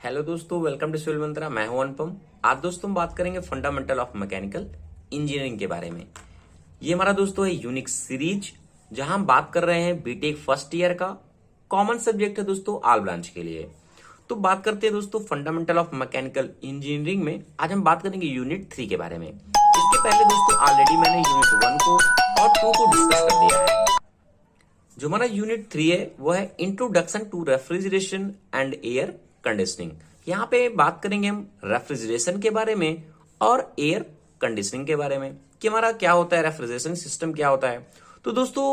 Hello दोस्तों, welcome to civil मंत्रा। मैं हूं अनुपम। आज दोस्तों हम बात करेंगे फंडामेंटल ऑफ मैकेनिकल इंजीनियरिंग के बारे में। ये हमारा दोस्तों है यूनिक सीरीज, जहां हम बात कर रहे हैं बीटेक फर्स्ट ईयर का। कॉमन सब्जेक्ट है दोस्तों ऑल ब्रांच के लिए। तो बात करते हैं दोस्तों फंडामेंटल ऑफ मैकेनिकल इंजीनियरिंग में। आज हम बात करेंगे यूनिट 3 के बारे में। इसके पहले दोस्तों ऑलरेडी मैंने यूनिट 1 को और 2 को डिस्कस कर दिया है। जो हमारा यूनिट 3 है वो है introduction to refrigeration and air conditioning. यहाँ पे बात करेंगे हम रेफ्रिजरेशन के बारे में और एयर कंडीशनिंग के बारे में कि हमारा क्या होता है, रेफ्रिजरेशन सिस्टम क्या होता है। तो दोस्तों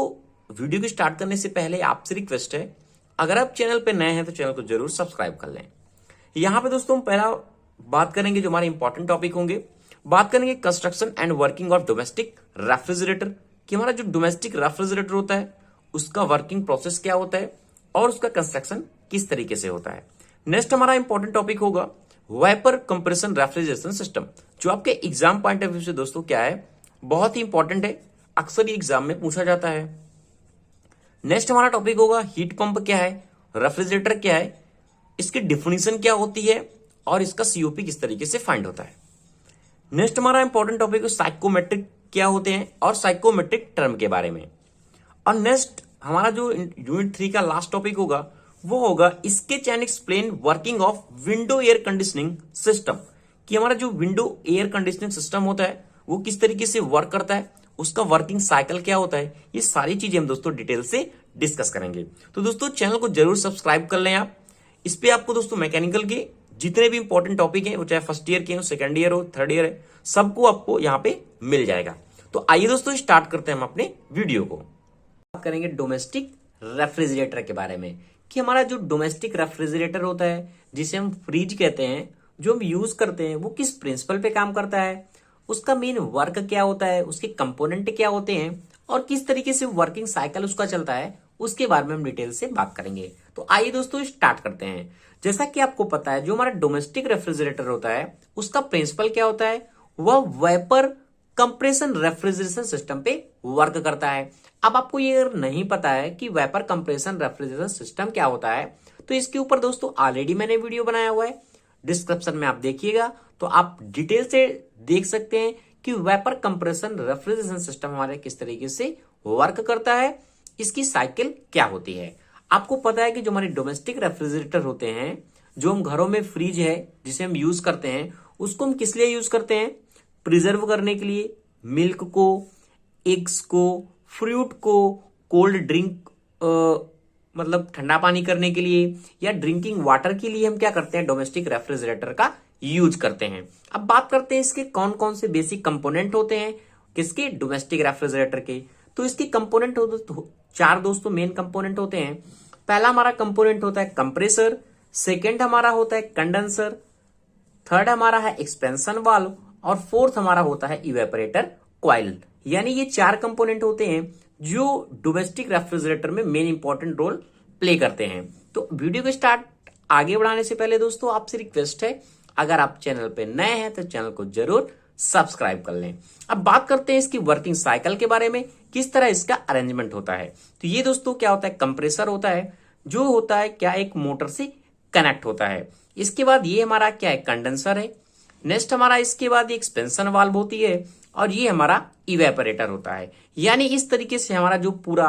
वीडियो को स्टार्ट करने से पहले आपसे रिक्वेस्ट है, अगर आप चैनल पे नए हैं तो चैनल को जरूर सब्सक्राइब कर लें। यहाँ पे दोस्तों हम पहला बात करेंगे जो हमारे इंपॉर्टेंट टॉपिक होंगे। बात करेंगे construction and working of domestic refrigerator कि हमारा जो डोमेस्टिक रेफ्रिजरेटर होता है उसका वर्किंग प्रोसेस क्या होता है और उसका कंस्ट्रक्शन किस तरीके से होता है। नेक्स्ट हमारा इंपॉर्टेंट टॉपिक होगा वेपर कंप्रेशन रेफ्रिजरेशन सिस्टम, जो आपके एग्जाम पॉइंट ऑफ व्यू से दोस्तों क्या है, बहुत ही इंपॉर्टेंट है, अक्सर एग्जाम में पूछा जाता है। नेक्स्ट हमारा टॉपिक होगा हीट पंप क्या है, रेफ्रिजरेटर क्या है, इसकी डिफिनीशन क्या होती है और इसका सीओपी किस तरीके से फाइंड होता है। नेक्स्ट हमारा इंपॉर्टेंट टॉपिक है साइकोमेट्रिक क्या होते हैं और साइकोमेट्रिक टर्म के बारे में। और नेक्स्ट हमारा जो यूनिट 3 का लास्ट टॉपिक होगा वो होगा sketch and explain working of window air conditioning system कि हमारा जो विंडो एयर कंडीशनिंग सिस्टम होता है वो किस तरीके से वर्क करता है, उसका वर्किंग साइकिल क्या होता है। ये सारी चीजें हम दोस्तों डिटेल से डिस्कस करेंगे। तो दोस्तों चैनल को जरूर सब्सक्राइब कर लें आप। इस पे आपको दोस्तों मैकेनिकल के जितने भी इंपॉर्टेंट टॉपिक हैं, वो चाहे फर्स्ट ईयर के हो, सेकंड ईयर हो, थर्ड ईयर है, सबको आपको यहाँ पे मिल जाएगा। तो आइए दोस्तों स्टार्ट करते हैं हम अपने वीडियो को। बात करेंगे डोमेस्टिक रेफ्रिजरेटर के बारे में कि हमारा जो डोमेस्टिक रेफ्रिजरेटर होता है जिसे हम फ्रिज कहते हैं, जो हम यूज करते हैं, वो किस प्रिंसिपल पे काम करता है, उसका मेन वर्क क्या होता है, उसके कंपोनेंट क्या होते हैं और किस तरीके से वर्किंग साइकिल उसका चलता है, उसके बारे में हम डिटेल से बात करेंगे। तो आइए दोस्तों स्टार्ट करते हैं। जैसा कि आपको पता है जो हमारा डोमेस्टिक रेफ्रिजरेटर होता है उसका प्रिंसिपल क्या होता है, वह वेपर कंप्रेशन रेफ्रिजरेशन सिस्टम पे वर्क करता है। अब आपको ये अगर नहीं पता है कि वेपर कंप्रेशन रेफ्रिजरेशन सिस्टम क्या होता है तो इसके ऊपर दोस्तों ऑलरेडी मैंने वीडियो बनाया हुआ है, डिस्क्रिप्शन में आप देखिएगा तो आप डिटेल से देख सकते हैं कि वेपर कंप्रेशन रेफ्रिजरेशन सिस्टम हमारे किस तरीके से वर्क करता है, इसकी साइकिल क्या होती है। आपको पता है कि जो हमारे डोमेस्टिक रेफ्रिजरेटर होते हैं, जो हम घरों में फ्रिज है जिसे हम यूज करते हैं, उसको हम किस लिए यूज करते हैं, प्रिजर्व करने के लिए, मिल्क को, एग्स को, फ्रूट को, कोल्ड ड्रिंक मतलब ठंडा पानी करने के लिए या ड्रिंकिंग वाटर के लिए हम क्या करते हैं, डोमेस्टिक रेफ्रिजरेटर का यूज करते हैं। अब बात करते हैं इसके कौन कौन से बेसिक कंपोनेंट होते हैं किसके, डोमेस्टिक रेफ्रिजरेटर के। तो इसके कंपोनेंट चार दोस्तों मेन कंपोनेंट होते हैं। पहला हमारा कंपोनेंट होता है कंप्रेसर, सेकेंड हमारा होता है कंडेंसर, थर्ड हमारा है एक्सपेंशन वाल्व और फोर्थ हमारा होता है इवेपोरेटर कॉइल। यानी ये चार कंपोनेंट होते हैं जो डोमेस्टिक रेफ्रिजरेटर में मेन इंपॉर्टेंट रोल प्ले करते हैं। तो वीडियो को स्टार्ट आगे बढ़ाने से पहले दोस्तों आपसे रिक्वेस्ट है, अगर आप चैनल पे नए हैं तो चैनल को जरूर सब्सक्राइब कर लें। अब बात करते हैं इसकी वर्किंग साइकिल के बारे में, किस तरह इसका अरेंजमेंट होता है। तो ये दोस्तों क्या होता है, कंप्रेसर होता है, जो होता है क्या एक मोटर से कनेक्ट होता है। इसके बाद ये हमारा क्या है, कंडेंसर है। नेक्स्ट हमारा इसके बाद एक्सपेंशन वाल्व होती है और ये हमारा इवेपोरेटर होता है। यानी इस तरीके से हमारा जो पूरा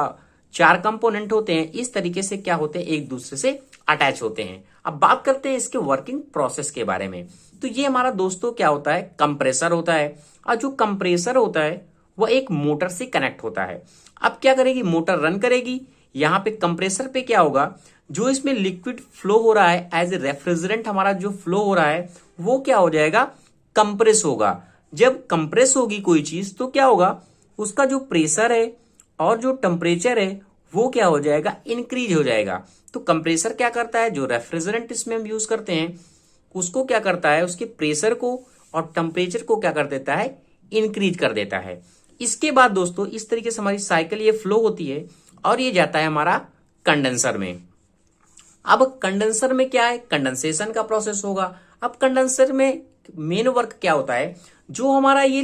चार कंपोनेंट होते हैं इस तरीके से क्या होते हैं, एक दूसरे से अटैच होते हैं। अब बात करते हैं इसके वर्किंग प्रोसेस के बारे में। तो ये हमारा दोस्तों क्या होता है, कंप्रेसर होता है और जो कंप्रेसर होता है वह एक मोटर से कनेक्ट होता है। अब क्या करेगी, मोटर रन करेगी, यहाँ पे कंप्रेसर पे क्या होगा, जो इसमें लिक्विड फ्लो हो रहा है एज ए रेफ्रिजरेंट, हमारा जो फ्लो हो रहा है वो क्या हो जाएगा, कंप्रेस होगा। जब कंप्रेस होगी कोई चीज तो क्या होगा, उसका जो प्रेशर है और जो टेम्परेचर है वो क्या हो जाएगा, इंक्रीज हो जाएगा। तो कंप्रेसर क्या करता है, जो रेफ्रिजरेंट इसमें हम यूज करते हैं उसको क्या करता है, उसके प्रेशर को और टेम्परेचर को क्या कर देता है, इंक्रीज कर देता है। इसके बाद दोस्तों इस तरीके से हमारी साइकिल ये फ्लो होती है और ये जाता है हमारा कंडेंसर में। अब कंडेंसर में क्या है, कंडेंसेशन का प्रोसेस होगा। अब कंडेंसर में मेन वर्क क्या होता है, जो हमारा ये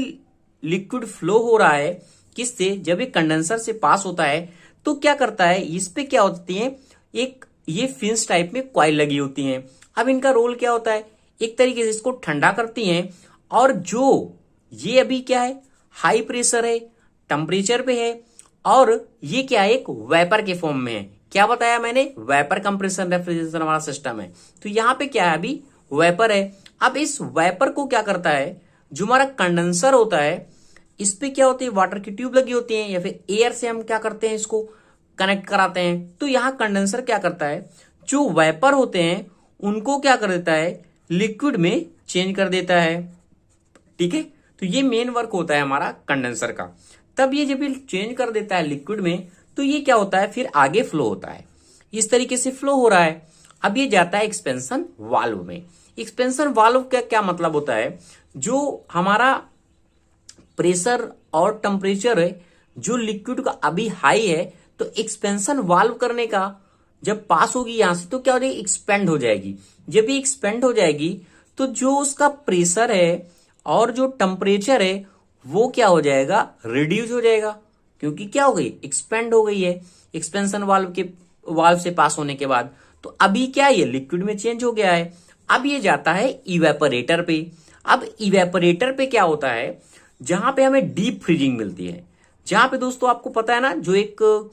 लिक्विड फ्लो हो रहा है किससे, जब ये कंडेंसर से पास होता है तो क्या करता है, इस पे क्या होती है, एक ये फिन्स टाइप में कॉइल लगी होती हैं। अब इनका रोल क्या होता है, एक तरीके से इसको ठंडा करती हैं, और जो ये अभी क्या है, हाई प्रेशर है, टेम्परेचर पे है, और ये क्या है, एक वेपर के फॉर्म में है। क्या बताया मैंने, वेपर कंप्रेशन रेफ्रिजरेशन वाला सिस्टम है। तो यहां पे क्या है, अभी वेपर है। अब इस वेपर को क्या करता है, जो हमारा कंडेंसर होता है, इस पे क्या होती है, वाटर की ट्यूब लगी होती है, या फिर एयर से हम क्या करते हैं, इसको कनेक्ट कराते हैं। तो यहां कंडेंसर क्या करता है, जो वेपर होते हैं उनको क्या कर देता है, लिक्विड में चेंज कर देता है। ठीक है, तो ये मेन वर्क होता है हमारा कंडेंसर का। तब ये जब ये चेंज कर देता है लिक्विड में, तो ये क्या होता है, फिर आगे फ्लो होता है। इस तरीके से फ्लो हो रहा है। अब ये जाता है एक्सपेंशन वाल्व में। एक्सपेंशन वाल्व का क्या मतलब होता है, जो हमारा प्रेशर और टेम्परेचर है, जो लिक्विड का अभी हाई है, तो एक्सपेंशन वाल्व करने का जब पास होगी यहां से, तो क्या हो जाएगी, एक्सपेंड हो जाएगी। जब ये एक्सपेंड हो जाएगी, तो जो उसका प्रेशर है और जो टेम्परेचर है वो क्या हो जाएगा, रिड्यूस हो जाएगा, क्योंकि क्या हो गई, एक्सपेंड हो गई है एक्सपेंशन वाल्व से पास होने के बाद। तो अभी क्या है, ये लिक्विड में चेंज हो गया है। अब ये जाता है इवेपोरेटर पे। अब इवेपोरेटर पे क्या होता है, जहां पे हमें डीप फ्रीजिंग मिलती है, जहां पे दोस्तों आपको पता है ना, जो एक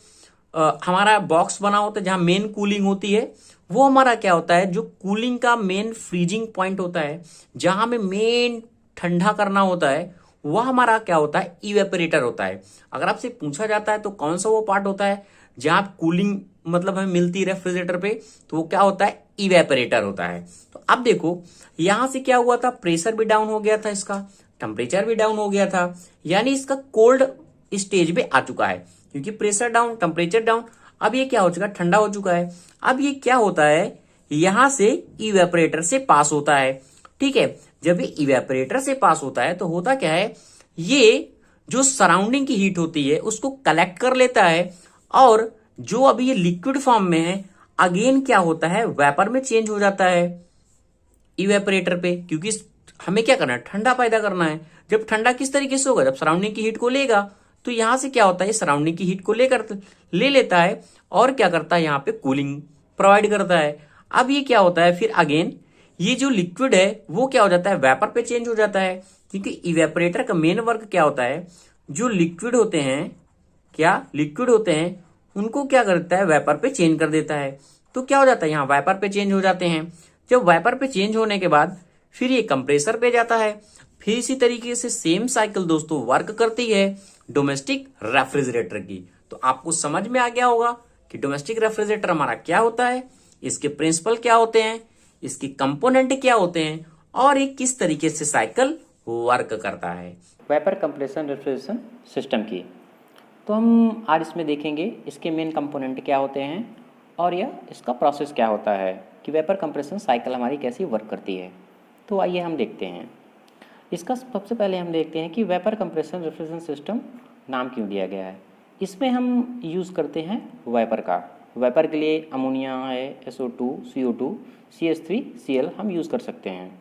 हमारा बॉक्स बना होता है जहां मेन कूलिंग होती है, वो हमारा क्या होता है, जो कूलिंग का मेन फ्रीजिंग पॉइंट होता है, जहां हमें मेन ठंडा करना होता है, वह हमारा क्या होता है, इवेपोरेटर होता है। अगर आपसे पूछा जाता है तो कौन सा वो पार्ट होता है जहां कूलिंग मतलब हमें मिलती है रेफ्रिजरेटर पे, तो वो क्या होता है, इवेपोरेटर होता है। तो अब देखो यहां से क्या हुआ था, प्रेशर भी डाउन हो गया था, इसका टेम्परेचर भी डाउन हो गया था, यानी इसका कोल्ड स्टेज पे आ चुका है, क्योंकि प्रेशर डाउन, टेम्परेचर डाउन। अब ये क्या हो चुका है, ठंडा हो चुका है। अब ये क्या होता है, यहां से इवेपोरेटर से पास होता है। ठीक है, जब ये इवेपोरेटर से पास होता है तो होता क्या है, ये जो सराउंडिंग की हीट होती है उसको कलेक्ट कर लेता है, और जो अभी ये लिक्विड फॉर्म में है, अगेन क्या होता है, वेपर में चेंज हो जाता है इवेपोरेटर पे, क्योंकि हमें क्या करना है, ठंडा पैदा करना है। जब ठंडा किस तरीके से होगा, जब सराउंडिंग की हीट को लेगा, तो यहां से क्या होता है, सराउंडिंग की हीट को ले लेता है, और क्या करता है, यहां पे कूलिंग प्रोवाइड करता है। अब ये क्या होता है, फिर अगेन ये जो लिक्विड है वो क्या हो जाता है, वेपर पे चेंज हो जाता है, क्योंकि इवेपोरेटर का मेन वर्क क्या होता है, जो लिक्विड होते हैं, क्या लिक्विड होते हैं, उनको क्या करता है, वेपर पे चेंज कर देता है। तो क्या हो जाता है, यहाँ वेपर पे चेंज हो जाते हैं। जब वेपर पे चेंज होने के बाद फिर ये कंप्रेसर पे जाता है। फिर इसी तरीके से सेम साइकिल दोस्तों वर्क करती है डोमेस्टिक रेफ्रिजरेटर की। तो आपको समझ में आ गया होगा कि डोमेस्टिक रेफ्रिजरेटर हमारा क्या होता है, इसके प्रिंसिपल क्या होते हैं, इसके कंपोनेंट क्या होते हैं, और ये किस तरीके से साइकिल वर्क करता है वेपर कंप्रेशन रेफ्रिजरेशन सिस्टम की। तो हम आज इसमें देखेंगे इसके मेन कंपोनेंट क्या होते हैं और यह इसका प्रोसेस क्या होता है कि वेपर कंप्रेशन साइकिल हमारी कैसी वर्क करती है। तो आइए हम देखते हैं। इसका सबसे पहले हम देखते हैं कि वेपर कंप्रेशन रेफ्रिजरेशन सिस्टम नाम क्यों दिया गया है। इसमें हम यूज़ करते हैं वेपर का। वेपर के लिए अमोनिया है, SO2, CO2, CH3, Cl हम यूज़ कर सकते हैं।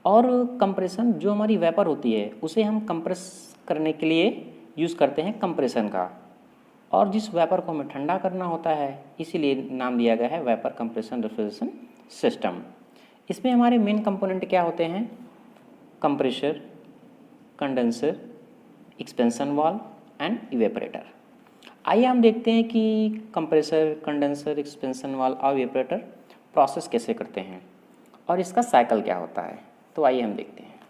और कंप्रेशन जो हमारी वेपर होती है उसे हम कंप्रेस करने के लिए यूज़ करते हैं कंप्रेशन का, और जिस वेपर को हमें ठंडा करना होता है इसीलिए नाम दिया गया है वेपर कंप्रेशन रेफ्रिजरेशन सिस्टम। इसमें हमारे मेन कंपोनेंट क्या होते हैं, compressor, condenser, expansion valve and evaporator. आइए हम देखते हैं कि कंप्रेसर, कंडेंसर, एक्सपेंशन वाल्व और इवेपोरेटर प्रोसेस कैसे करते हैं और इसका साइकिल क्या होता है। तो आइए हम देखते हैं।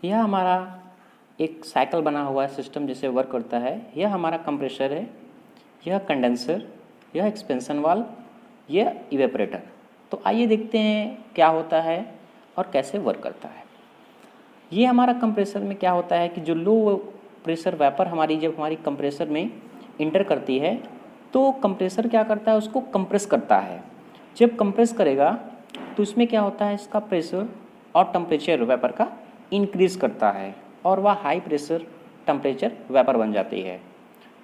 यह हमारा एक साइकिल बना हुआ है सिस्टम जैसे वर्क करता है। यह हमारा कंप्रेसर है, यह कंडेंसर, यह एक्सपेंशन वाल्व, यह इवेपोरेटर। तो आइए देखते हैं क्या होता है और कैसे वर्क करता है। ये हमारा कंप्रेसर में क्या होता है कि जो लो प्रेशर वेपर हमारी जब हमारी कंप्रेसर में इंटर करती है तो कंप्रेसर क्या करता है, उसको कंप्रेस करता है। जब कंप्रेस करेगा तो इसमें क्या होता है, इसका प्रेशर और टेम्परेचर वेपर का इंक्रीज करता है और वह हाई प्रेशर टेम्परेचर वेपर बन जाती है।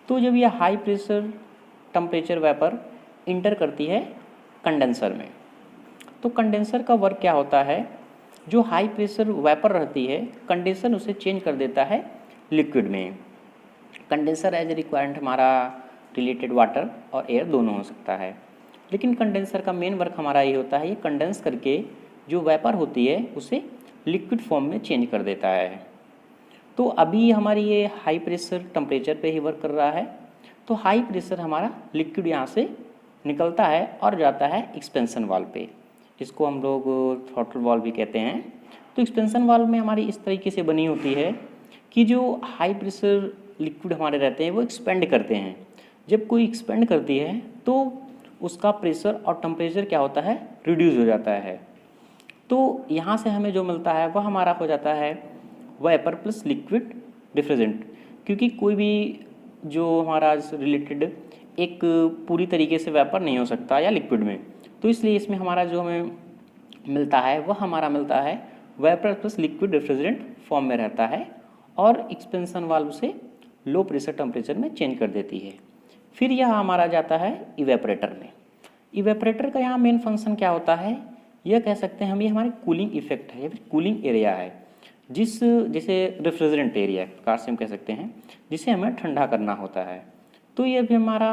तो जब यह high pressure temperature vapour inter करती है कंडेंसर में, तो कंडेंसर का वर्क क्या होता है, जो हाई प्रेशर वेपर रहती है कंडेंसर उसे चेंज कर देता है लिक्विड में। कंडेंसर एज ए रिक्वायरमेंट हमारा रिलेटेड वाटर और एयर दोनों हो सकता है। लेकिन कंडेंसर का मेन वर्क हमारा ये होता है, ये कंडेंस करके जो वेपर होती है उसे लिक्विड फॉर्म में चेंज कर देता है। तो अभी हमारी ये हाई प्रेशर टेम्परेचर पे ही वर्क कर रहा है। तो हाई प्रेशर हमारा लिक्विड यहाँ से निकलता है और जाता है एक्सपेंशन वाल्व पे, इसको हम लोग थ्रॉटल वाल्व भी कहते हैं। तो एक्सपेंशन वाल्व में हमारी इस तरीके से बनी होती है कि जो हाई प्रेशर लिक्विड हमारे रहते हैं वो एक्सपेंड करते हैं। जब कोई एक्सपेंड करती है तो उसका प्रेशर और टेम्परेचर क्या होता है, रिड्यूस हो जाता है। तो यहाँ से हमें जो मिलता है वह हमारा हो जाता है वेपर प्लस लिक्विड रिफ्रिजरेंट, क्योंकि कोई भी जो हमारा रिलेटेड एक पूरी तरीके से वेपर नहीं हो सकता या लिक्विड में, तो इसलिए इसमें हमारा जो हमें मिलता है वह हमारा मिलता है वेपर प्लस लिक्विड रिफ्रिजरेंट फॉर्म में रहता है और एक्सपेंशन वाल्व से लो प्रेशर टेम्परेचर में चेंज कर देती है। फिर यह हमारा जाता है इवेपरेटर में। इवेपरेटर का यहाँ मेन फंक्शन क्या होता है, यह कह सकते हैं हम, ये हमारे कूलिंग इफेक्ट है या फिर कूलिंग एरिया है, जैसे रेफ्रिजरेंट एरिया प्रकार से हम कह सकते हैं, जिसे हमें ठंडा करना होता है। तो ये भी हमारा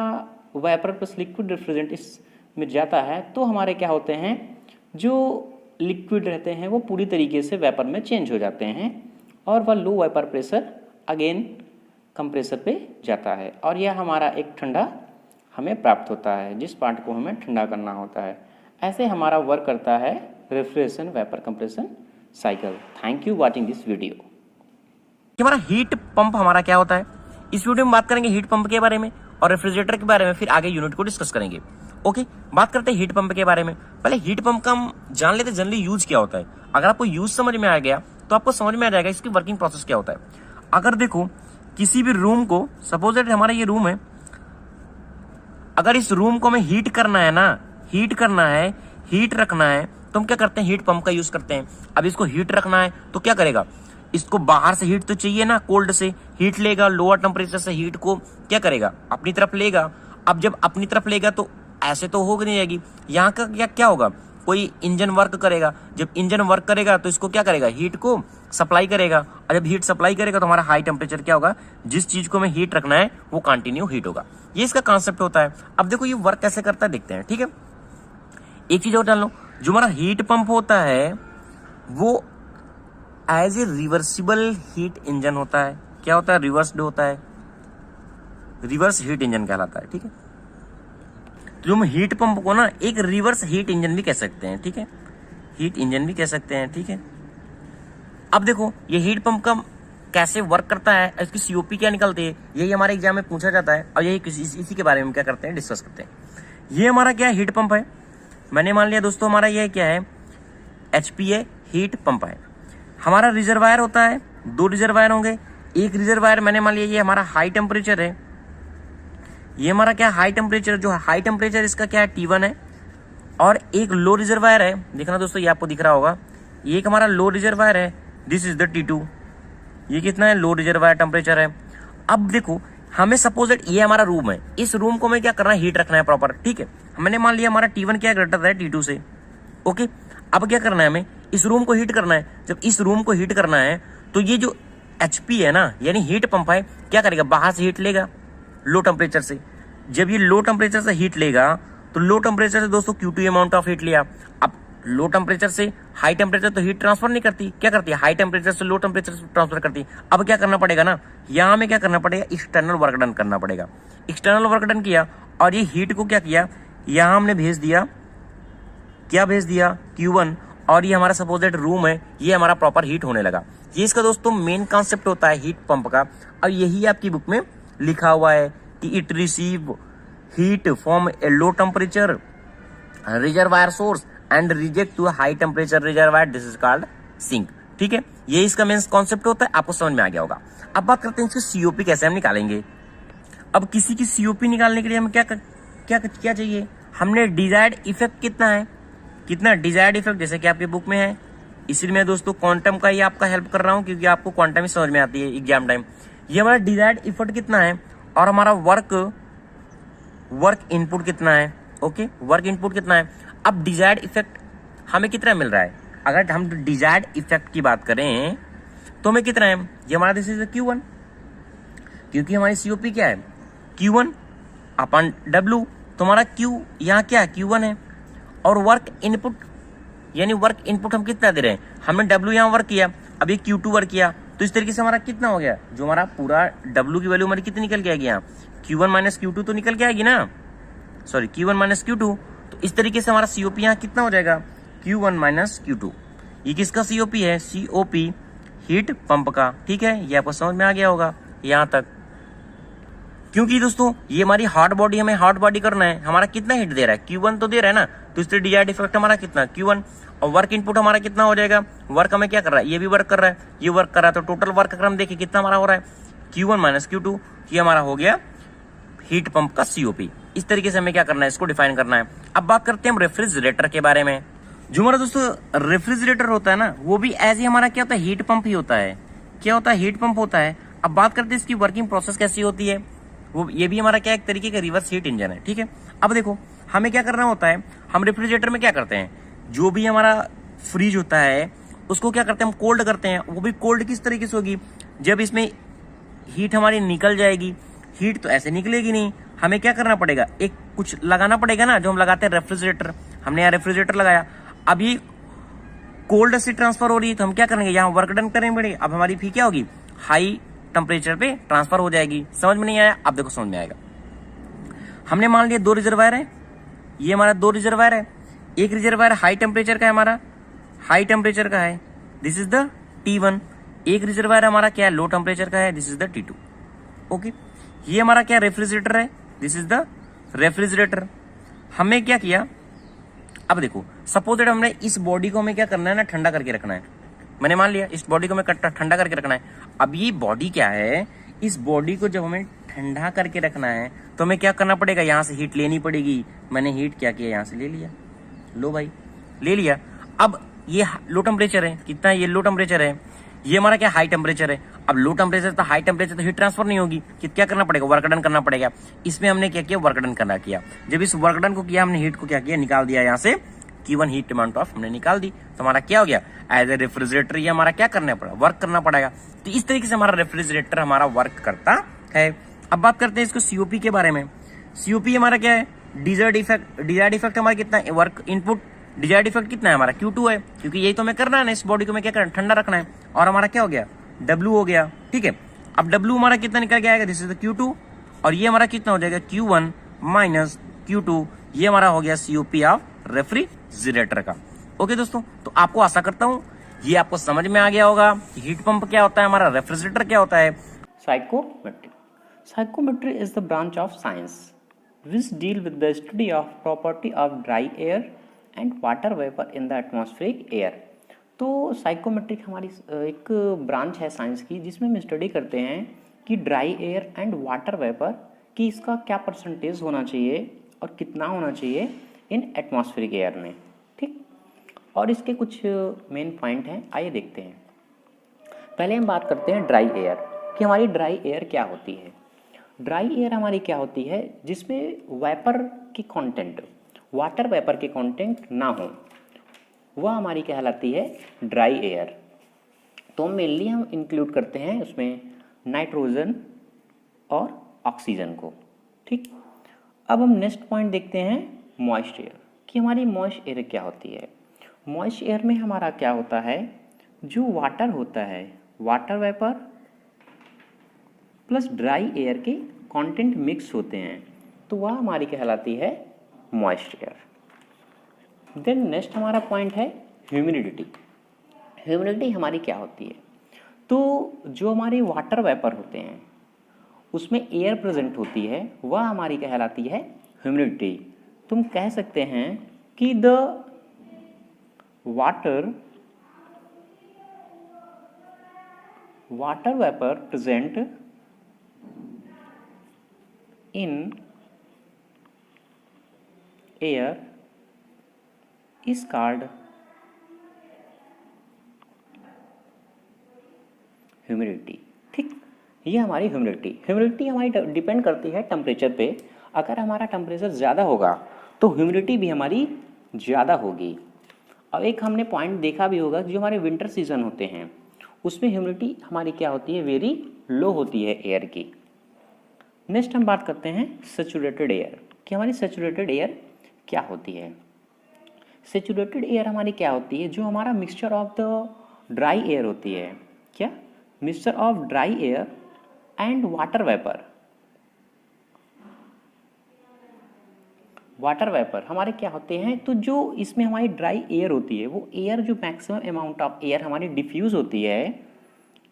वेपर प्लस लिक्विड रेफ्रिजरेंट इसमें जाता है, तो हमारे क्या होते हैं, जो लिक्विड रहते हैं वो पूरी तरीके से वेपर में चेंज हो जाते हैं और वह लो वेपर प्रेशर अगेन कंप्रेसर पे जाता है और यह हमारा एक ठंडा हमें प्राप्त होता है, जिस पार्ट को हमें ठंडा करना होता है। ऐसे हमारा वर्क करता है refrigeration vapour compression cycle. Thank you watching this video. हमारा हीट पंप हमारा क्या होता है, इस वीडियो में बात करेंगे हीट पंप के बारे में और रेफ्रिजरेटर के बारे में, फिर आगे यूनिट को डिस्कस करेंगे। ओके, बात करते हैं हीट पंप के बारे में। पहले हीट पंप का हम जान लेते हैं जनरली यूज क्या होता है। अगर आपको यूज समझ में आ गया तो आपको समझ में आ जाएगा इसकी वर्किंग प्रोसेस क्या होता है। अगर देखो किसी भी रूम को, सपोज दैट हमारा ये रूम है, अगर इस रूम को हमें हीट करना है ना, हीट करना है, हीट रखना है, तो हम क्या करते हैं, हीट पंप का यूज करते हैं। अब इसको हीट रखना है तो क्या करेगा, इसको बाहर से हीट तो चाहिए ना, कोल्ड से हीट लेगा, लोअर टेम्परेचर से हीट को क्या करेगा, अपनी तरफ लेगा। अब जब अपनी तरफ लेगा तो ऐसे तो हो नहीं जाएगी, यहाँ का क्या होगा, कोई इंजन वर्क करेगा। जब इंजन वर्क करेगा तो इसको क्या करेगा, हीट को सप्लाई करेगा, और जब हीट सप्लाई करेगा तो हमारा हाई टेम्परेचर क्या होगा, जिस चीज को हमें हीट रखना है वो कंटिन्यू हीट होगा। ये इसका कॉन्सेप्ट होता है। अब देखो ये वर्क कैसे करता है देखते हैं, ठीक है। एक चीज और जान लो, जो हमारा हीट पंप होता है वो as a reversible heat engine होता है। क्या होता है, रिवर्स्ड होता है, रिवर्स हीट इंजन कहलाता है, ठीक है। तो हम हीट पंप को ना एक रिवर्स हीट इंजन भी कह सकते हैं, ठीक है, हीट इंजन भी कह सकते हैं, ठीक है। अब देखो ये हीट पंप का कैसे वर्क करता है, इसकी सीओपी क्या निकलती है, यही हमारे एग्जाम में पूछा जाता है और यही इसी के बारे में क्या करते हैं, डिस्कस करते हैं। ये हमारा क्या हीट पंप है, मैंने मान लिया दोस्तों हमारा ये क्या है, एचपीए हीट पंप है। हमारा रिजर्वायर होता है, 2 रिजर्वायर होंगे। एक रिजर्वायर मैंने मान लिया ये हमारा हाई टेम्परेचर है, ये हमारा क्या हाई टेम्परेचर, जो हाई टेम्परेचर इसका क्या है T1 है, और एक लो रिजर्वायर है, देखना दोस्तों ये आपको दिख रहा होगा, ये एक हमारा लो रिजर्वायर है, दिस इज द T2। ये कितना है, लो रिजर्वायर टेम्परेचर है। अब देखो हमें सपोज ये हमारा रूम है, इस रूम को हमें क्या करना है, हीट रखना है प्रॉपर, ठीक है। मैंने मान लिया हमारा T1 क्या ग्रेटर है T2 से, ओके। अब क्या करना है, हमें इस रूम को हीट करना है। जब इस रूम को हीट करना है तो ये जो HP है ना, यानी हीट पंप है, क्या करेगा, बाहर से हीट लेगा लो टेम्परेचर से। जब ये लो टेम्परेचर से हीट लेगा तो लो टेम्परेचर से दोस्तों Q2 अमाउंट ऑफ हीट लिया। अब लो टेम्परेचर से हाई टेम्परेचर तो हीट ट्रांसफर नहीं करती, क्या करती है, हाई टेम्परेचर से लो टेम्परेचर ट्रांसफर करती है। अब क्या करना पड़ेगा ना, यहाँ में क्या करना पड़ेगा, एक्सटर्नल वर्क डन करना पड़ेगा। एक्सटर्नल वर्क डन किया और ये हीट को क्या किया, यहाँ हमने भेज दिया, क्या भेज दिया, Q1, और ये हमारा सपोज दैट रूम है, ये हमारा प्रॉपर हीट होने लगा। ये इसका दोस्तों मेन कॉन्सेप्ट होता है हीट पंप का, और यही आपकी बुक में लिखा हुआ है कि it receive heat from a low temperature reservoir source and reject to high temperature reservoir, this is called sink, ठीक है। ये इसका मेन कॉन्सेप्ट होता है, आपको समझ में आ गया होगा। अब बात करते हैं इसकी सीओपी कैसे हम निकालेंगे। अब किसी की सीओपी निकालने के लिए हमें क्या चाहिए, हमने डिजायर्ड इफेक्ट कितना है, कितना डिजायर्ड इफेक्ट, जैसे कि आपकी बुक में है। इसलिए मैं दोस्तों क्वांटम का ही आपका हेल्प कर रहा हूं, क्योंकि आपको क्वांटम ही समझ में आती है एग्जाम टाइम। ये हमारा डिजायर्ड इफेक्ट कितना है और हमारा वर्क इनपुट कितना है, ओके, वर्क इनपुट कितना है। अब डिजायर्ड इफेक्ट हमें कितना मिल रहा है, अगर हम डिजायर्ड इफेक्ट की बात करें तो हमें कितना है, ये हमारा दिस इज Q1, क्योंकि हमारी सीओपी क्या है Q1 अपन W, तो हमारा Q यहाँ क्या है, Q1 है, और वर्क इनपुट यानी वर्क इनपुट हम कितना दे रहे हैं, हमने W यहाँ वर्क किया, अभी Q2 वर्क किया, तो इस तरीके से हमारा कितना हो गया, जो हमारा पूरा W की वैल्यू हमारी कितनी निकल के आएगी यहाँ, Q1 माइनस Q2 तो निकल के आएगी ना, सॉरी Q1 माइनस Q2। तो इस तरीके से हमारा COP यहाँ कितना हो जाएगा, Q1 माइनस Q2। ये किसका COP है, COP हीट पंप का। ठीक है, ये आपको समझ में आ गया होगा यहाँ तक। क्योंकि दोस्तों ये हमारी हॉट बॉडी, हमें हॉट बॉडी करना है, हमारा कितना हीट दे रहा है, Q1 तो दे रहा है ना, तो इसलिए डिजायर्ड इफेक्ट हमारा कितना, Q1, और वर्क इनपुट हमारा कितना हो जाएगा, वर्क हमें क्या कर रहा है, ये भी वर्क कर रहा है, ये वर्क कर रहा है, तो टोटल वर्क अगर हम देखिए कितना हमारा हो रहा है, Q1 माइनस Q2, ये हमारा हो गया हीट पंप का COP। इस तरीके से हमें क्या करना है, इसको डिफाइन करना है। अब बात करते हैं हम रेफ्रिजरेटर के बारे में। जो हमारा दोस्तों रेफ्रिजरेटर होता है ना, वो भी एज ही हमारा क्या होता है, हीट पंप ही होता है। क्या होता है, हीट पंप होता है। अब बात करते हैं इसकी वर्किंग प्रोसेस कैसी होती है, वो ये भी हमारा क्या एक तरीके का रिवर्स हीट इंजन है। ठीक है, अब देखो हमें क्या करना होता है, हम रेफ्रिजरेटर में क्या करते हैं, जो भी हमारा फ्रिज होता है उसको क्या करते हैं, हम कोल्ड करते हैं। वो भी कोल्ड किस तरीके से होगी, जब इसमें हीट हमारी निकल जाएगी। हीट तो ऐसे निकलेगी नहीं, हमें क्या करना पड़ेगा, एक कुछ लगाना पड़ेगा ना, जो हम लगाते हैं रेफ्रिजरेटर। हमने यहाँ रेफ्रिजरेटर लगाया, अब ये कोल्ड से ट्रांसफर हो रही है, तो हम क्या करेंगे, यहाँ वर्क डन करेंगे। अब हमारी फी क्या होगी, हाई टेम्परेचर पे ट्रांसफर हो जाएगी। समझ में नहीं आया, अब देखो समझ में आएगा। हमने मान लिया 2 रिजर्वायर है, ये हमारा 2 रिजर्वायर है। एक रिजर्वायर हाई टेम्परेचर का है, हमारा हाई टेम्परेचर का है, दिस इज द T1। एक रिजर्वायर हमारा क्या है, लो टेम्परेचर का है, this is the T2। Okay, ये हमारा क्या रेफ्रिजरेटर है, दिस इज द रेफ्रिजरेटर। हमने क्या किया, अब देखो सपोज दैट हमने इस बॉडी को हमें क्या करना है ना, ठंडा करके रखना है। मैंने मान लिया इस बॉडी को हमें ठंडा करके रखना है। अब ये बॉडी क्या है, इस बॉडी को जब हमें ठंडा करके रखना है तो हमें क्या करना पड़ेगा, यहाँ से हीट लेनी पड़ेगी। मैंने हीट क्या किया, यहाँ से ले लिया, लो भाई ले लिया। अब ये लो टेम्परेचर है, कितना, ये लो टेम्परेचर है, ये हमारा क्या हाई टेम्परेचर है। अब लो टेम्परेचर तो हाई टेम्परेचर तो हीट ट्रांसफर नहीं होगी, क्या करना पड़ेगा, वर्क डन करना पड़ेगा। इसमें हमने क्या किया, वर्क डन करना किया। जब इस वर्क डन को किया, हमने हीट को क्या किया, निकाल दिया यहाँ से, Q1 हीट अमाउंट ऑफ हमने निकाल दी, तो हमारा क्या हो गया, एज ए रेफ्रिजरेटर ये हमारा क्या करना पड़ा, वर्क करना पड़ेगा। तो इस तरीके से हमारा रेफ्रिजरेटर हमारा वर्क करता है। अब बात करते हैं इसको COP के बारे में। COP हमारा क्या है, डिजायर्ड इफेक्ट। डिजायर्ड इफेक्ट हमारा कितना है, वर्क इनपुट। डिजायर्ड इफेक्ट कितना है हमारा, Q2 है, क्योंकि यही तो हमें करना है ना, इस बॉडी को हमें क्या करना है, ठंडा रखना है। और हमारा क्या हो गया, W हो गया। ठीक है, अब W हमारा कितना निकल के आएगा, दिस इज द Q2, और ये हमारा कितना हो जाएगा, Q1 माइनस Q2। ये हमारा हो गया COP ऑफ रेफ्रिजरेटर का। ओके दोस्तों, तो आपको आशा करता हूं ये आपको समझ में आ गया होगा कि हीट पंप क्या होता है, हमारा रेफ्रिजरेटर क्या होता है। Psychometry. Psychometry is the branch of science which deal with the study of property of dry air and water vapor in the atmospheric air। तो साइकोमेट्रिक हमारी एक ब्रांच है साइंस की, जिसमें हम स्टडी करते हैं कि dry air and water vapour की इसका क्या परसेंटेज होना चाहिए और कितना होना चाहिए इन एटमॉस्फेरिक एयर में। ठीक, और इसके कुछ मेन पॉइंट हैं, आइए देखते हैं। पहले हम बात करते हैं ड्राई एयर कि हमारी ड्राई एयर क्या होती है। ड्राई एयर हमारी क्या होती है, जिसमें वेपर की कंटेंट, वाटर वेपर के कंटेंट ना हो, वह हमारी कहलाती है ड्राई एयर। तो मेनली हम इंक्लूड करते हैं उसमें नाइट्रोजन और ऑक्सीजन को। ठीक, अब हम नेक्स्ट पॉइंट देखते हैं मॉइस्ट एयर कि हमारी मॉइस्ट एयर क्या होती है। मॉइस्ट एयर में हमारा क्या होता है, जो वाटर होता है, water vapour plus dry air के कंटेंट मिक्स होते हैं, तो वह हमारी कहलाती है मॉइस्ट एयर। देन नेक्स्ट हमारा पॉइंट है ह्यूमिडिटी। ह्यूमिडिटी हमारी क्या होती है, तो जो हमारे वाटर वेपर होते हैं उसमें एयर प्रेजेंट होती है, वह हमारी कहलाती है ह्यूमिडिटी। तुम कह सकते हैं कि the water vapour present in air is called humidity. ठीक, ये हमारी ह्यूमिडिटी हमारी डिपेंड करती है टेम्परेचर पे। अगर हमारा टेम्परेचर ज़्यादा होगा तो ह्यूमिडिटी भी हमारी ज़्यादा होगी। अब एक हमने पॉइंट देखा भी होगा, जो हमारे विंटर सीजन होते हैं उसमें ह्यूमिडिटी हमारी क्या होती है, वेरी लो होती है एयर की। नेक्स्ट हम बात करते हैं सैचुरेटेड एयर। कि हमारी सैचुरेटेड एयर क्या होती है। सैचुरेटेड एयर हमारी क्या होती है, जो हमारा mixture of the dry air होती है। क्या? Mixture of dry air and water vapour. Water vapour हमारे क्या होते हैं, तो जो इसमें हमारी ड्राई एयर होती है, वो एयर जो मैक्सिमम अमाउंट ऑफ एयर हमारी डिफ्यूज होती है,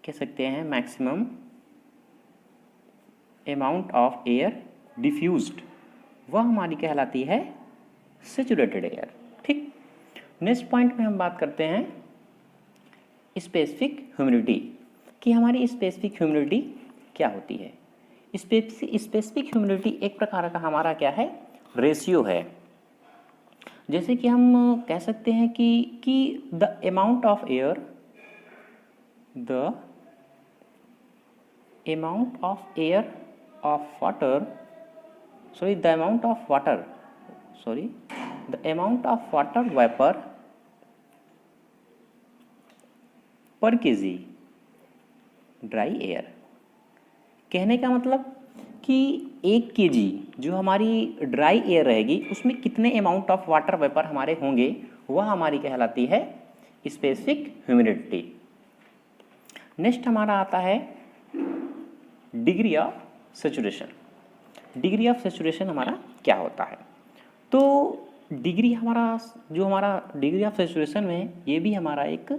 कह सकते हैं maximum amount of air diffused, वह हमारी कहलाती है सैचुरेटेड एयर। ठीक। नेक्स्ट पॉइंट में हम बात करते हैं स्पेसिफिक ह्यूमिडिटी, कि हमारी स्पेसिफिक ह्यूमिडिटी क्या होती है। स्पेसिफिक ह्यूमिडिटी एक प्रकार का हमारा क्या है, रेशियो है। जैसे कि हम कह सकते हैं कि the amount of air, the amount of air of water, sorry the amount of water, sorry the amount of water vapor per kg dry air. कहने का मतलब कि 1 kg जो हमारी ड्राई एयर रहेगी उसमें कितने अमाउंट ऑफ वाटर वेपर हमारे होंगे, वह हमारी कहलाती है स्पेसिफिक ह्यूमिडिटी। नेक्स्ट हमारा आता है degree of saturation. Degree of saturation हमारा क्या होता है, तो डिग्री हमारा डिग्री ऑफ सैचुरेशन में ये भी हमारा एक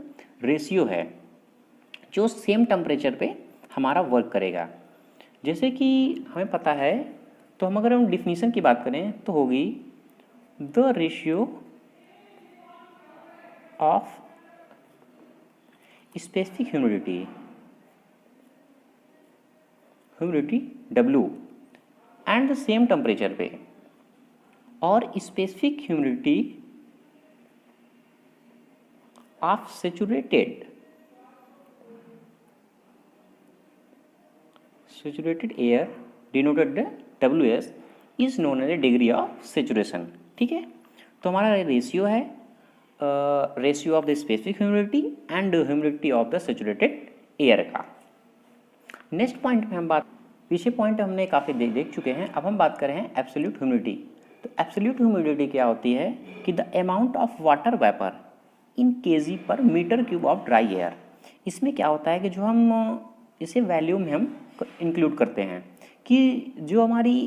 रेशियो है जो सेम टेम्परेचर पे हमारा वर्क करेगा। जैसे कि हमें पता है, तो अगर हम डिफिनीशन की बात करें तो होगी the ratio of specific humidity W and the same temperature पे, और specific humidity of saturated air denoted WS is known as a degree of saturation. ठीक है, तो हमारा रेशियो है ratio of the specific humidity and humidity of the saturated air का। Next point में हम बात, पीछे पॉइंट हमने काफ़ी देख चुके हैं, अब हम बात कर रहे हैं एब्सोल्यूट ह्यूमिडिटी। तो एब्सोल्यूट ह्यूमिडिटी क्या होती है कि the amount of water vapour in kg पर metre cube of dry air. इसमें क्या होता है कि जो हम इसे वैल्यू में हम इंक्लूड करते हैं कि जो हमारी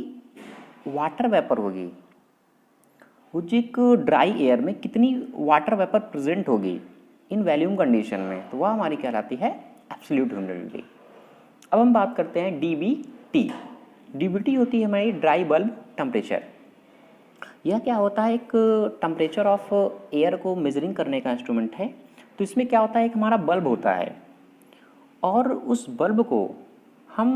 वाटर वेपर होगी वो जो एक ड्राई एयर में कितनी वाटर वेपर प्रेजेंट होगी इन वैल्यूम कंडीशन में, तो वह हमारी कहलाती है एब्सोल्यूट ह्यूमिडिटी। अब हम बात करते हैं DBT। DBT होती है हमारी ड्राई बल्ब टेम्परेचर। यह क्या होता है, एक टेम्परेचर ऑफ एयर को मेजरिंग करने का इंस्ट्रूमेंट है। तो इसमें क्या होता है, एक हमारा बल्ब होता है और उस बल्ब को हम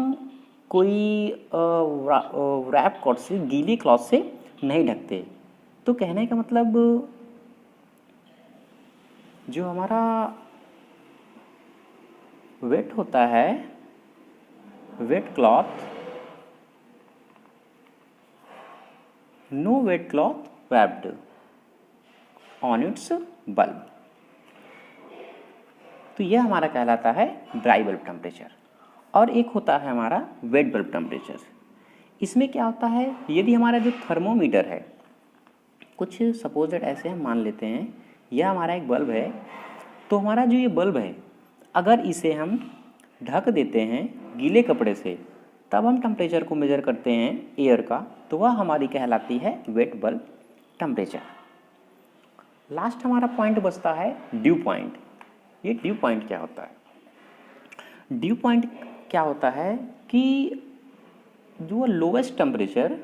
कोई रैप कॉर्ड से, गीली क्लॉथ से नहीं ढकते। तो कहने का मतलब जो हमारा वेट होता है, wet cloth, no wet cloth wrapped on its bulb, तो यह हमारा कहलाता है ड्राई बल्ब टेम्परेचर। और एक होता है हमारा वेट बल्ब टेम्परेचर। इसमें क्या होता है, यदि हमारा जो थर्मोमीटर है, कुछ सपोजेड ऐसे हम मान लेते हैं यह हमारा एक बल्ब है, तो हमारा जो ये बल्ब है अगर इसे हम ढक देते हैं गीले कपड़े से, तब हम टेम्परेचर को मेजर करते हैं एयर का, तो वह हमारी कहलाती है वेट बल्ब टेम्परेचर। लास्ट हमारा पॉइंट बचता है ड्यू पॉइंट। ये ड्यू पॉइंट क्या होता है, ड्यू पॉइंट क्या होता है कि जो लोवेस्ट टेम्परेचर,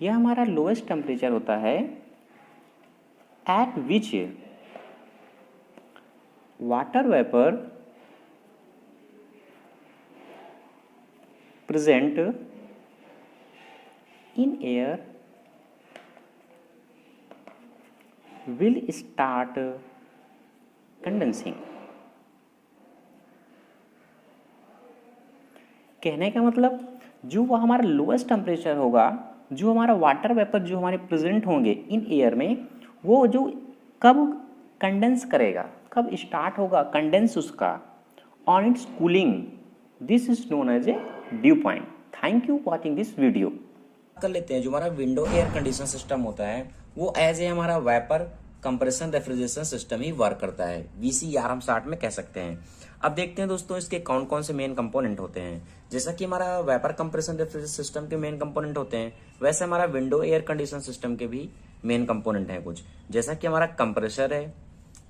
यह हमारा लोवेस्ट टेम्परेचर होता है eight which water vapour present in air will start condensing. कहने का मतलब जो वो हमारा लोएस्ट टेम्परेचर होगा, जो हमारा वाटर वेपर जो हमारे प्रेजेंट होंगे इन एयर में, वो जो कब कंडेंस करेगा, कब स्टार्ट होगा कंडेंस उसका on its cooling, this is known as a dew point. Thank you watching this video. कर लेते हैं, जो हमारा विंडो एयर कंडीशन सिस्टम होता है वो एज ए हमारा वेपर कंप्रेशन रेफ्रिजरेशन सिस्टम ही वर्क करता है, VCR हम शॉर्ट में कह सकते हैं। अब देखते हैं दोस्तों इसके कौन कौन से मेन कंपोनेंट होते हैं। जैसा कि हमारा वेपर कंप्रेशन रेफ्रिजरेशन सिस्टम के मेन कंपोनेंट होते हैं, वैसे हमारा विंडो एयर कंडीशन सिस्टम के भी मेन कंपोनेंट हैं कुछ। जैसा कि हमारा कंप्रेसर है,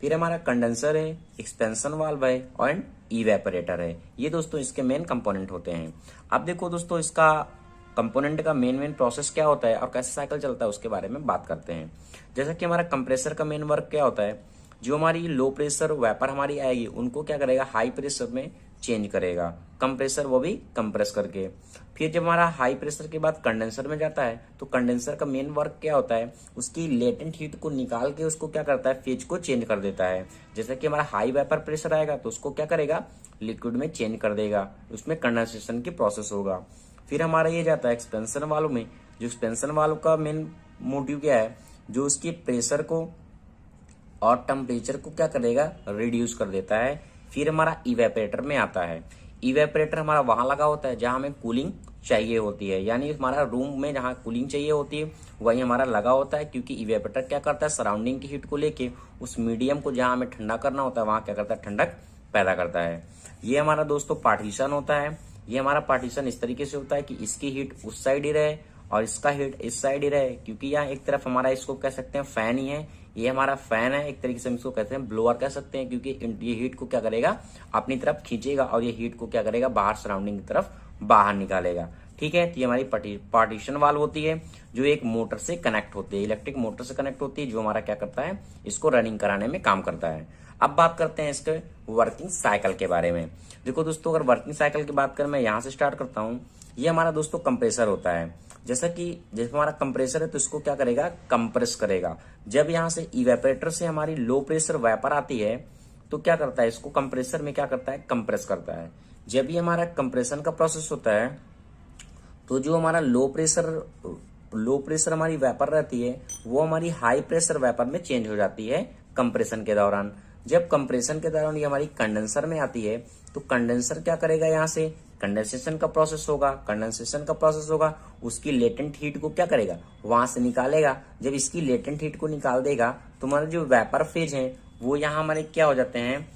फिर हमारा कंडेंसर है, एक्सपेंशन वाल्व है और इवेपोरेटर है। ये दोस्तों इसके मेन कंपोनेंट होते हैं। अब देखो दोस्तों इसका कंपोनेंट का मेन प्रोसेस क्या होता है और कैसे साइकिल चलता है उसके बारे में बात करते हैं। जैसा कि हमारा कंप्रेसर का मेन वर्क क्या होता है, जो हमारी लो प्रेशर वेपर हमारी आएगी उनको क्या करेगा, हाई प्रेशर में चेंज करेगा, कंप्रेसर वो भी कंप्रेस करके। फिर जब हमारा हाई प्रेशर के बाद कंडेंसर में जाता है तो कंडेंसर का मेन वर्क क्या होता है, उसकी लेटेंट हीट को निकाल के उसको क्या करता है, फेज को चेंज कर देता है। जैसे कि हमारा हाई वेपर प्रेशर आएगा तो उसको क्या करेगा, लिक्विड में चेंज कर देगा, उसमें कंडेंसेशन की प्रोसेस होगा। फिर हमारा ये जाता है एक्सपेंशन वाल्व में, जो एक्सपेंशन वाल्व का मेन मोटिव क्या है, जो उसके प्रेशर को और टेम्परेचर को क्या करेगा, रिड्यूस कर देता है। फिर हमारा इवेपोरेटर में आता है। इवेपोरेटर हमारा वहां लगा होता है जहां हमें कूलिंग चाहिए होती है, यानी हमारा रूम में जहां कूलिंग चाहिए होती है वही हमारा लगा होता है, क्योंकि इवेपोरेटर क्या करता है, सराउंडिंग की हीट को लेके उस मीडियम को जहां हमें ठंडा करना होता है वहां क्या करता है, ठंडक पैदा करता है। ये हमारा दोस्तों पार्टीशन होता है। ये हमारा पार्टीशन इस तरीके से होता है कि इसकी हीट उस साइड ही रहे और इसका हीट इस साइड ही रहे, क्योंकि यहाँ एक तरफ हमारा इसको कह सकते हैं फैन ही है, ये हमारा फैन है, एक तरीके से हम इसको कहते हैं ब्लोअर कह सकते हैं, क्योंकि ये हीट को क्या करेगा, अपनी तरफ खींचेगा और ये हीट को क्या करेगा, बाहर सराउंडिंग की तरफ बाहर निकालेगा। ठीक है, तो ये हमारी पार्टीशन वाल्व होती है जो एक मोटर से कनेक्ट होती है, इलेक्ट्रिक मोटर से कनेक्ट होती है, जो हमारा क्या करता है, इसको रनिंग कराने में काम करता है। अब बात करते हैं इसके वर्किंग साइकिल के बारे में। देखो दोस्तों, अगर वर्किंग साइकिल की बात करें, मैं यहाँ से स्टार्ट करता हूँ। ये हमारा दोस्तों कंप्रेसर होता है। जैसे हमारा कंप्रेसर है तो इसको क्या करेगा, कंप्रेस करेगा। जब यहाँ से इवेपोरेटर से हमारी लो प्रेशर वेपर आती है तो क्या करता है, इसको कंप्रेसर में क्या करता है, कंप्रेस करता है। जब ये हमारा कंप्रेशन का प्रोसेस होता है तो जो हमारा लो प्रेशर हमारी वेपर रहती है वो हमारी हाई प्रेशर वेपर में चेंज हो जाती है कंप्रेशन के दौरान। जब कंप्रेशन के दौरान ये हमारी कंडेंसर में आती है तो कंडेंसर क्या करेगा, यहाँ से कंडेंसेशन का प्रोसेस होगा। कंडेंसेशन का प्रोसेस होगा, उसकी लेटेंट हीट को क्या करेगा, वहां से निकालेगा। जब इसकी लेटेंट हीट को निकाल देगा तो हमारे जो वेपर फेज है वो यहाँ हमारे क्या हो जाते हैं,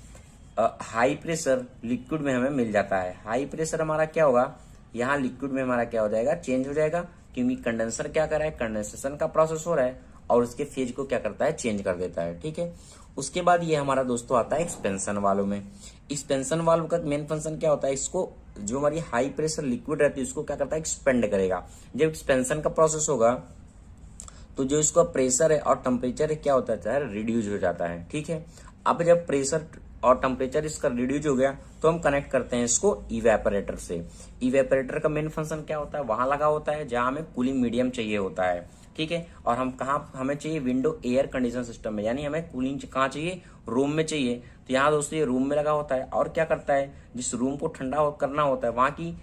हाई प्रेशर लिक्विड में हमें मिल जाता है। हाई प्रेशर हमारा क्या होगा, यहाँ लिक्विड में हमारा क्या हो जाएगा, चेंज हो जाएगा, क्योंकि कंडेंसर क्या कर रहा है, कंडेंसेशन का प्रोसेस हो रहा है और उसके फेज को क्या करता है, चेंज कर देता है। ठीक है, उसके बाद ये हमारा दोस्तों आता है एक्सपेंशन वाल्व में। एक्सपेंशन वाल्व का मेन फंक्शन क्या होता है, इसको जो हमारी हाई प्रेशर लिक्विड रहती है उसको क्या करता है, एक्सपेंड करेगा। जब एक्सपेंशन का प्रोसेस होगा तो जो इसका प्रेशर है और टेम्परेचर है क्या होता है, रिड्यूस हो जाता है। ठीक है, अब जब प्रेशर और टेम्परेचर इसका रिड्यूस हो गया तो हम कनेक्ट करते हैं इसको इवेपोरेटर से। इवेपोरेटर का मेन फंक्शन क्या होता है, वहां लगा होता है जहां हमें कूलिंग मीडियम चाहिए होता है। ठीक है, और हम कहाँ हमें चाहिए, विंडो एयर कंडीशन सिस्टम में, यानी हमें कूलिंग कहाँ चाहिए, रूम में चाहिए। तो यहाँ दोस्तों ये रूम में लगा होता है और क्या करता है, जिस रूम को ठंडा करना होता है वहां की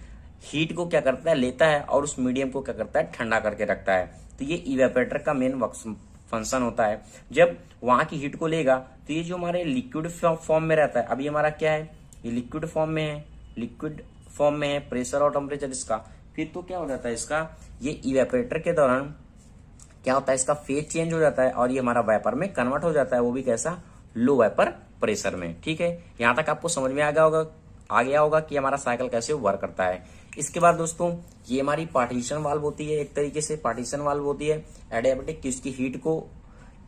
हीट को क्या करता है, लेता है और उस मीडियम को क्या करता है, ठंडा करके रखता है। तो ये इवेपोरेटर का मेन फंक्शन होता है। जब वहां की हीट को लेगा तो ये जो हमारे लिक्विड फॉर्म में रहता है, अभी हमारा क्या है, ये लिक्विड फॉर्म में है, लिक्विड फॉर्म में है, प्रेशर और टेम्परेचर इसका, फिर तो क्या हो जाता है इसका, ये इवेपोरेटर के दौरान क्या होता है, इसका फेज चेंज हो जाता है और ये हमारा वेपर में कन्वर्ट हो जाता है, वो भी कैसा, लो वेपर प्रेशर में। ठीक है, यहां तक आपको समझ में आ गया होगा कि हमारा साइकिल कैसे वर्क करता है। इसके बाद दोस्तों ये हमारी पार्टीशन वाल्व होती है, एक तरीके से पार्टीशन वाल्व होती है एडियाबेटिक, कि उसकी हीट को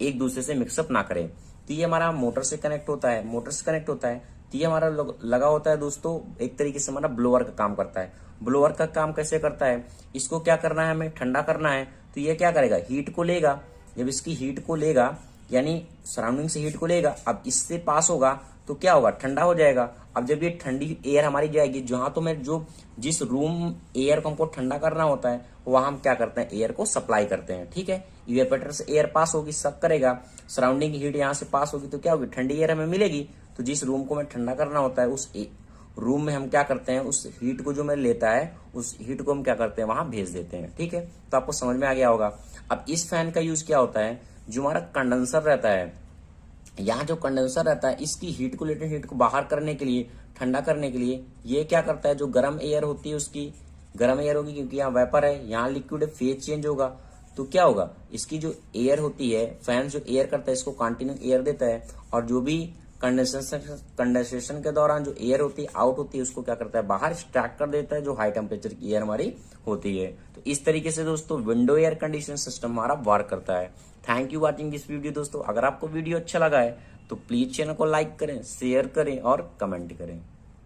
एक दूसरे से मिक्सअप ना करे। तो ये हमारा मोटर से कनेक्ट होता है, तो ये हमारा लगा होता है दोस्तों, एक तरीके से हमारा ब्लोअर का काम करता है। ब्लोअर का काम कैसे करता है, इसको क्या करना है, हमें ठंडा करना है, तो ये क्या करेगा, हीट को लेगा। जब इसकी हीट को लेगा, यानी सराउंडिंग से हीट को लेगा, अब इससे पास होगा तो क्या होगा, ठंडा हो जाएगा। अब जब ये ठंडी एयर हमारी जाएगी, जहां तो मैं जो जिस रूम एयर को हमको ठंडा करना होता है वहां हम क्या करते हैं, एयर को सप्लाई करते हैं। ठीक है, इवेपोरेटर से एयर पास होगी, सब करेगा, सराउंडिंग हीट यहाँ से पास होगी तो क्या होगी, ठंडी एयर हमें मिलेगी। तो जिस रूम को हमें ठंडा करना होता है उस रूम में हम क्या करते हैं, उस हीट को जो मैं लेता है उस हीट को हम क्या करते हैं, वहां भेज देते हैं। ठीक है, तो आपको समझ में आ गया होगा। अब इस फैन का यूज क्या होता है, जो हमारा कंडेंसर रहता है, यहाँ जो कंडेंसर रहता है इसकी हीट को, लेटेंट हीट को बाहर करने के लिए, ठंडा करने के लिए ये क्या करता है, जो गर्म एयर होती है उसकी गर्म एयर होगी क्योंकि यहाँ वेपर है, यहाँ लिक्विड है, फेज चेंज होगा। तो क्या होगा, इसकी जो एयर होती है, फैन जो एयर करता है इसको कंटिन्यू एयर देता है, और जो भी कंडेंसेशन के दौरान जो एयर होती है आउट होती है उसको क्या करता है, बाहर स्टैक कर देता है, जो हाई टेम्परेचर की एयर हमारी होती है। तो इस तरीके से दोस्तों विंडो एयर कंडीशन सिस्टम हमारा वर्क करता है। Thank you watching this video दोस्तों। अगर आपको वीडियो अच्छा लगा है तो प्लीज चैनल को लाइक करें, शेयर करें और कमेंट करें।